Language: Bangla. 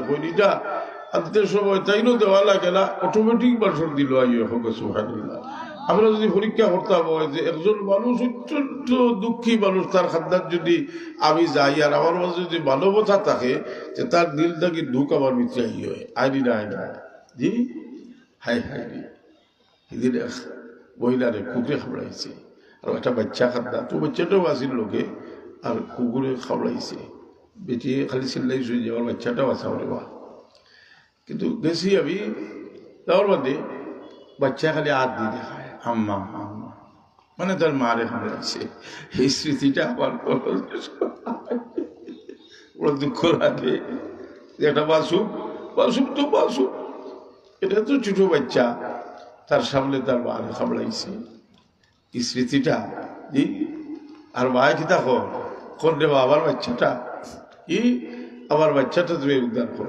কইটা আনতে সময় তাইনও দেওয়া লাগে না, অটোমেটিক বাসন দিল আইয়ে হোক সুবহানাল্লাহ। আমরা যদি পরীক্ষা করতাম হয় যে একজন মানুষ অত্যন্ত দুঃখী মানুষ, তার খাদ্যার যদি আমি যাই আর আমার মাঝে যদি মানবতা থাকে, যে তার দিলটা কি দুঃখ আমার মিত্রে আই হয় আইনি না আইনা জি হাই হাই রে এদিন মহিলারে কুকুরে খাবড়াইছে আর একটা বাচ্চা খাদ্যা, তো বাচ্চাটাও আসিল লোকে আর কুকুরে খাবড়াইছে, বেটি খালি চিল্লাই শুয়ে যে আমার বাচ্চাটাও আসা বলে বা। কিন্তু গেছি আমি তার বাদে বাচ্চা খালি হাত দিয়ে দেখায় আম্মা আম্মা, মানে তার মারে খাবড়াইছে। এই স্মৃতিটা আমার বড় দুঃখ লাগে। একটা বাসুক বাসুক তো বাসুক, এটা তো ছোট বাচ্চা, তার সামনে তার মারে খাবড়াইছে। এই স্মৃতিটা জি আর মায় কি দেখো কোন রে আবার বাচ্চাটা, আমার বাচ্চাটা তুমি উদ্ধার করো।